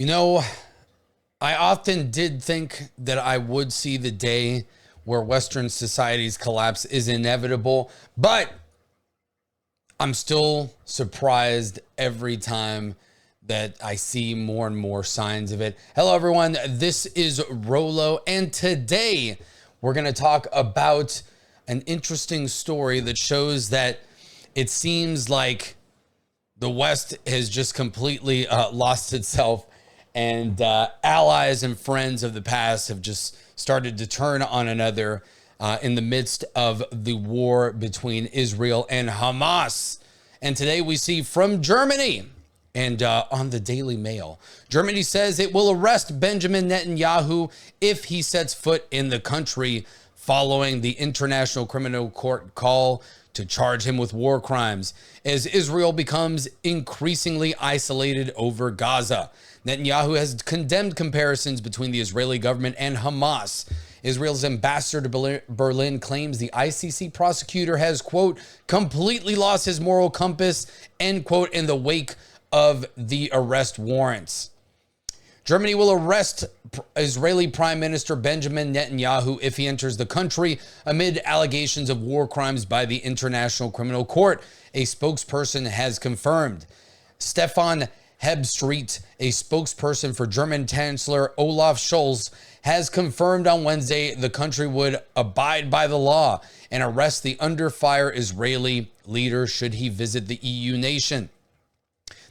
You know, I often did think that I would see the day where Western society's collapse is inevitable, but I'm still surprised every time that I see more and more signs of it. Hello, everyone. This is Rolo, and today we're going to talk about an interesting story that shows that it seems like the West has just completely lost itself, and allies and friends of the past have just started to turn on another in the midst of the war between Israel and Hamas. And today we see from Germany, and on the Daily Mail, Germany says it will arrest Benjamin Netanyahu if he sets foot in the country following the International Criminal Court call to charge him with war crimes as Israel becomes increasingly isolated over Gaza. Netanyahu has condemned comparisons between the Israeli government and Hamas. Israel's ambassador to Berlin claims the ICC prosecutor has, quote, completely lost his moral compass, end quote, in the wake of the arrest warrants. Germany will arrest Israeli Prime Minister Benjamin Netanyahu if he enters the country amid allegations of war crimes by the International Criminal Court, a spokesperson has confirmed. Stefan Hebstreet, a spokesperson for German Chancellor Olaf Scholz, has confirmed on Wednesday the country would abide by the law and arrest the under-fire Israeli leader should he visit the EU nation.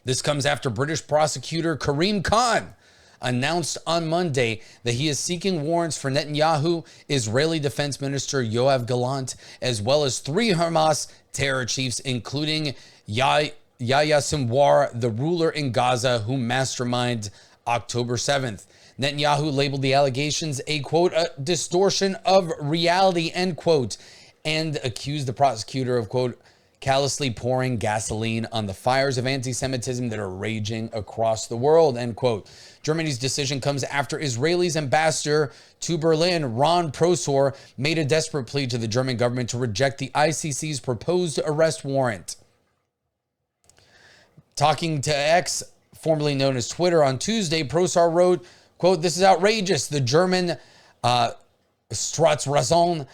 This comes after British prosecutor Karim Khan announced on Monday that he is seeking warrants for Netanyahu, Israeli Defense Minister Yoav Gallant, as well as 3 Hamas terror chiefs, including Yahya Sinwar, the ruler in Gaza, who masterminded October 7th. Netanyahu labeled the allegations a, quote, a distortion of reality, end quote, and accused the prosecutor of, quote, callously pouring gasoline on the fires of anti-Semitism that are raging across the world, end quote. Germany's decision comes after Israel's ambassador to Berlin, Ron Prosor, made a desperate plea to the German government to reject the ICC's proposed arrest warrant. Talking to X, formerly known as Twitter, on Tuesday, Prosor wrote, quote, this is outrageous. The German Staatsräson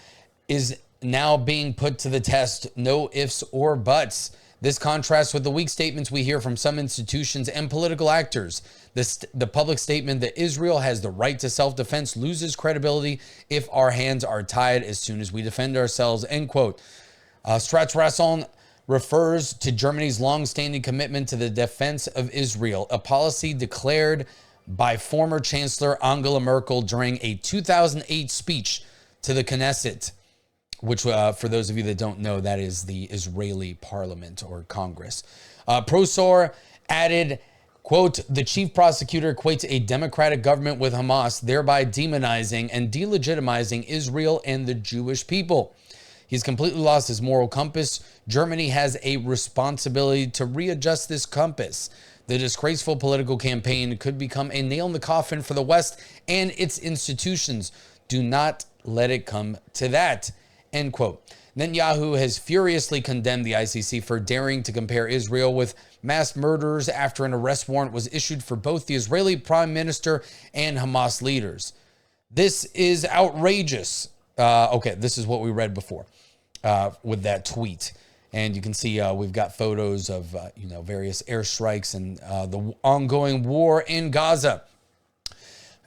is now being put to the test. No ifs or buts. This contrasts with the weak statements we hear from some institutions and political actors. The public statement that Israel has the right to self-defense loses credibility if our hands are tied as soon as we defend ourselves, end quote. Staatsräson refers to Germany's long-standing commitment to the defense of Israel, a policy declared by former Chancellor Angela Merkel during a 2008 speech to the Knesset, which, for those of you that don't know, that is the Israeli parliament or Congress. Prosor added, quote, the chief prosecutor equates a democratic government with Hamas, thereby demonizing and delegitimizing Israel and the Jewish people. He's completely lost his moral compass. Germany has a responsibility to readjust this compass. The disgraceful political campaign could become a nail in the coffin for the West and its institutions. Do not let it come to that, end quote. Netanyahu has furiously condemned the ICC for daring to compare Israel with mass murderers after an arrest warrant was issued for both the Israeli Prime Minister and Hamas leaders. This is outrageous. Okay, this is what we read before with that tweet. And you can see we've got photos of, various airstrikes and the ongoing war in Gaza.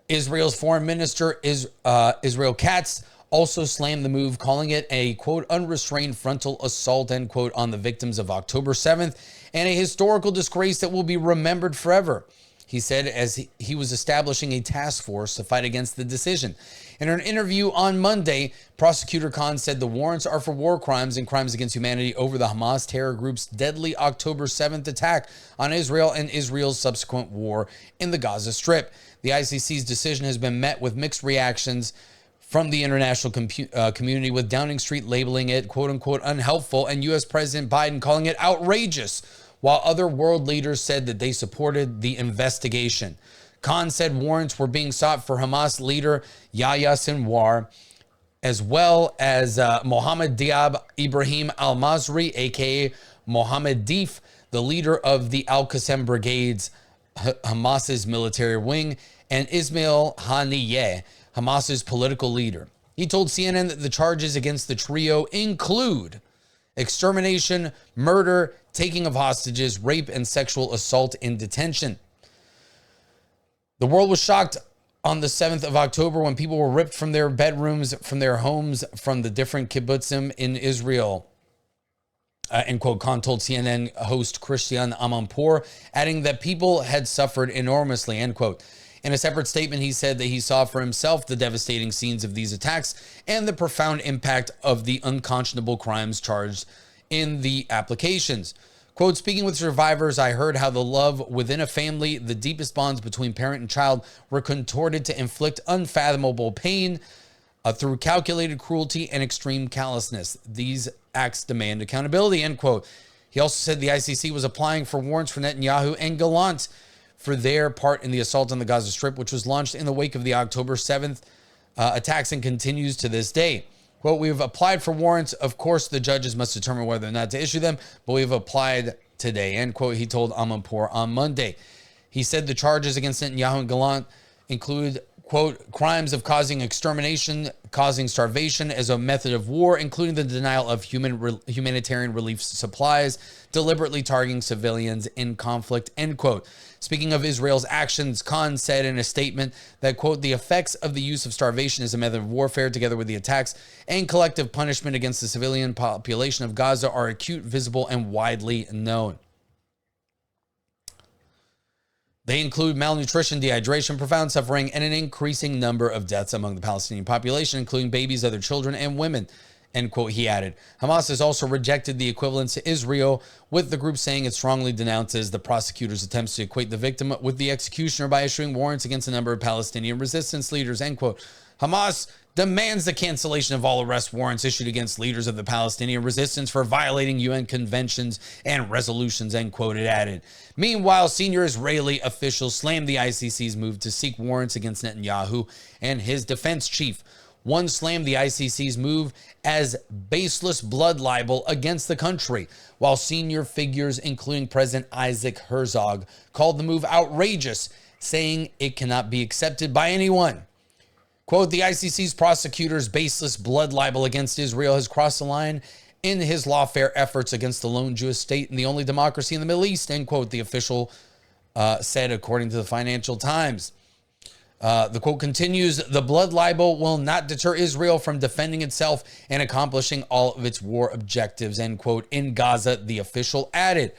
Israel's foreign minister, Israel Katz, also slammed the move, calling it a, quote, unrestrained frontal assault, end quote, on the victims of October 7th and a historical disgrace that will be remembered forever. He said as he was establishing a task force to fight against the decision. In an interview on Monday, Prosecutor Khan said the warrants are for war crimes and crimes against humanity over the Hamas terror group's deadly October 7th attack on Israel and Israel's subsequent war in the Gaza Strip. The ICC's decision has been met with mixed reactions from the international community, with Downing Street labeling it, quote unquote, unhelpful, and U.S. President Biden calling it outrageous, while other world leaders said that they supported the investigation. Khan said warrants were being sought for Hamas leader Yahya Sinwar, as well as Mohammed Diab Ibrahim al-Masri, a.k.a. Mohammed Deif, the leader of the Al-Qassam Brigades Hamas's military wing, and Ismail Haniyeh, Hamas's political leader. He told CNN that the charges against the trio include extermination, murder, taking of hostages, rape, and sexual assault in detention. The world was shocked on the 7th of October when people were ripped from their bedrooms, from their homes, from the different kibbutzim in Israel. End quote. Khan told CNN host Christian Amanpour, adding that people had suffered enormously, end quote. In a separate statement, he said that he saw for himself the devastating scenes of these attacks and the profound impact of the unconscionable crimes charged in the applications. Quote, speaking with survivors, I heard how the love within a family, the deepest bonds between parent and child, were contorted to inflict unfathomable pain through calculated cruelty and extreme callousness. These acts demand accountability, end quote. He also said the ICC was applying for warrants for Netanyahu and Gallant for their part in the assault on the Gaza Strip, which was launched in the wake of the October 7th attacks and continues to this day. Quote, we've applied for warrants. Of course, the judges must determine whether or not to issue them, but we've applied today, end quote, he told Amanpour on Monday. He said the charges against Netanyahu and Gallant include, quote, crimes of causing extermination, causing starvation as a method of war, including the denial of humanitarian relief supplies, deliberately targeting civilians in conflict, end quote. Speaking of Israel's actions, Khan said in a statement that, quote, the effects of the use of starvation as a method of warfare, together with the attacks and collective punishment against the civilian population of Gaza, are acute, visible, and widely known. They include malnutrition, dehydration, profound suffering, and an increasing number of deaths among the Palestinian population, including babies, other children, and women, end quote, he added. Hamas has also rejected the equivalence to Israel, with the group saying it strongly denounces the prosecutor's attempts to equate the victim with the executioner by issuing warrants against a number of Palestinian resistance leaders, end quote. Hamas demands the cancellation of all arrest warrants issued against leaders of the Palestinian resistance for violating UN conventions and resolutions, end quote, it added. Meanwhile, senior Israeli officials slammed the ICC's move to seek warrants against Netanyahu and his defense chief. One slammed the ICC's move as baseless blood libel against the country, while senior figures, including President Isaac Herzog, called the move outrageous, saying it cannot be accepted by anyone. Quote, the ICC's prosecutor's baseless blood libel against Israel has crossed the line in his lawfare efforts against the lone Jewish state and the only democracy in the Middle East, end quote, the official said, according to the Financial Times. The quote continues, the blood libel will not deter Israel from defending itself and accomplishing all of its war objectives, end quote, in Gaza, the official added.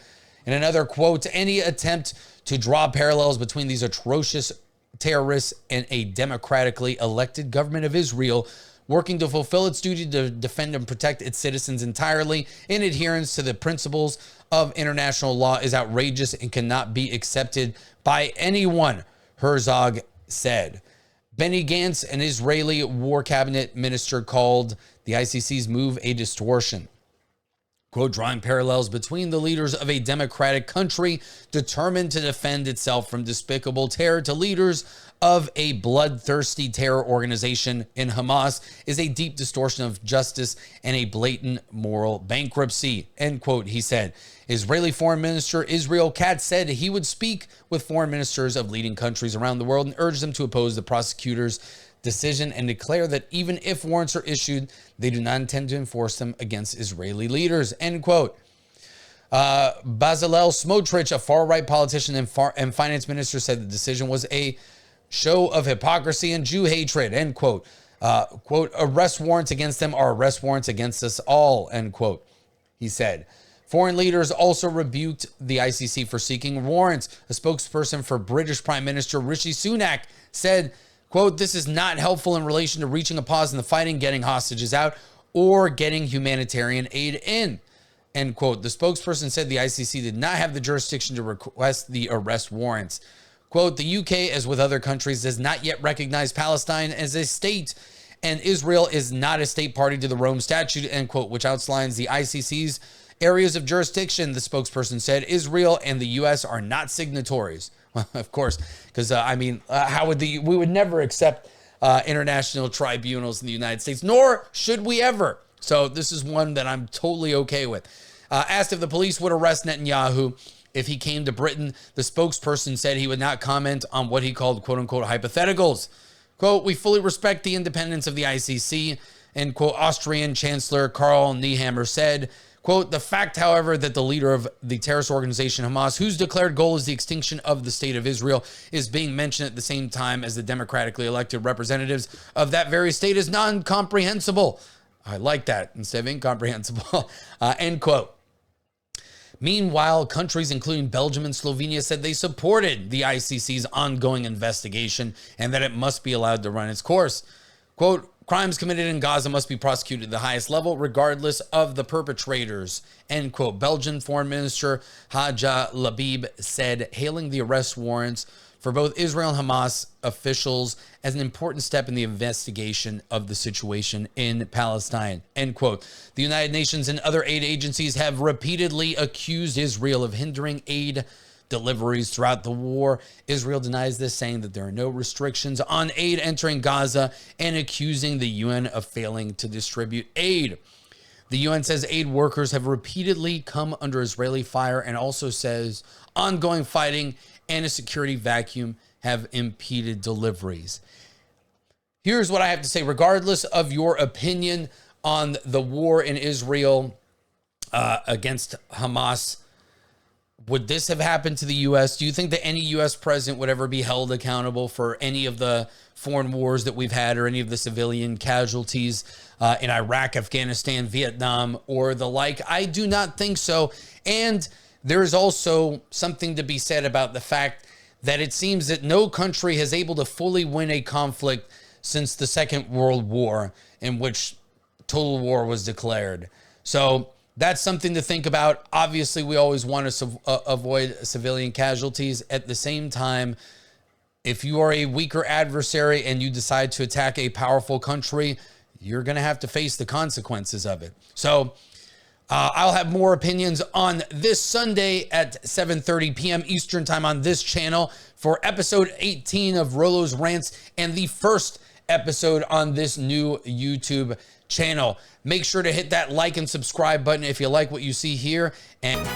In another quote, any attempt to draw parallels between these atrocious terrorists and a democratically elected government of Israel working to fulfill its duty to defend and protect its citizens entirely in adherence to the principles of international law is outrageous and cannot be accepted by anyone, Herzog said. Benny Gantz, an Israeli war cabinet minister, called the ICC's move a distortion. Quote, drawing parallels between the leaders of a democratic country determined to defend itself from despicable terror to leaders of a bloodthirsty terror organization in Hamas is a deep distortion of justice and a blatant moral bankruptcy, end quote, he said. Israeli Foreign Minister Israel Katz said he would speak with foreign ministers of leading countries around the world and urge them to oppose the prosecutor's decision and declare that even if warrants are issued, they do not intend to enforce them against Israeli leaders, end quote. Bezalel Smotrich, a far-right politician and finance minister, said the decision was a show of hypocrisy and Jew hatred, end quote. Quote, arrest warrants against them are arrest warrants against us all, end quote, he said. Foreign leaders also rebuked the ICC for seeking warrants. A spokesperson for British Prime Minister Rishi Sunak said, quote, this is not helpful in relation to reaching a pause in the fighting, getting hostages out, or getting humanitarian aid in, end quote. The spokesperson said the ICC did not have the jurisdiction to request the arrest warrants. Quote, the UK, as with other countries, does not yet recognize Palestine as a state, and Israel is not a state party to the Rome Statute, end quote, which outlines the ICC's areas of jurisdiction. The spokesperson said Israel and the US are not signatories. Well, of course, because how would we would never accept international tribunals in the United States, nor should we ever. So this is one that I'm totally okay with. Asked if the police would arrest Netanyahu if he came to Britain. The spokesperson said he would not comment on what he called quote unquote hypotheticals. Quote, we fully respect the independence of the ICC, and quote, Austrian Chancellor Karl Nehammer said, quote, the fact, however, that the leader of the terrorist organization Hamas, whose declared goal is the extinction of the state of Israel, is being mentioned at the same time as the democratically elected representatives of that very state is non-comprehensible. I like that instead of incomprehensible, end quote. Meanwhile, countries including Belgium and Slovenia said they supported the ICC's ongoing investigation and that it must be allowed to run its course. Quote, crimes committed in Gaza must be prosecuted at the highest level, regardless of the perpetrators, end quote. Belgian Foreign Minister Haja Labib said, hailing the arrest warrants for both Israel and Hamas officials as an important step in the investigation of the situation in Palestine, end quote. The United Nations and other aid agencies have repeatedly accused Israel of hindering aid deliveries throughout the war. Israel denies this, saying that there are no restrictions on aid entering Gaza and accusing the UN of failing to distribute aid. The UN says aid workers have repeatedly come under Israeli fire and also says ongoing fighting and a security vacuum have impeded deliveries. Here's what I have to say. Regardless of your opinion on the war in Israel against Hamas, would this have happened to the U.S.? Do you think that any U.S. president would ever be held accountable for any of the foreign wars that we've had or any of the civilian casualties in Iraq, Afghanistan, Vietnam, or the like? I do not think so. And there is also something to be said about the fact that it seems that no country has able to fully win a conflict since the Second World War, in which total war was declared. So that's something to think about. Obviously, we always want to avoid civilian casualties. At the same time, if you are a weaker adversary and you decide to attack a powerful country, you're going to have to face the consequences of it. So I'll have more opinions on this Sunday at 7:30 p.m. Eastern time on this channel for episode 18 of Rolo's Rants and the first episode on this new YouTube channel. Make sure to hit that like and subscribe button if you like what you see here. And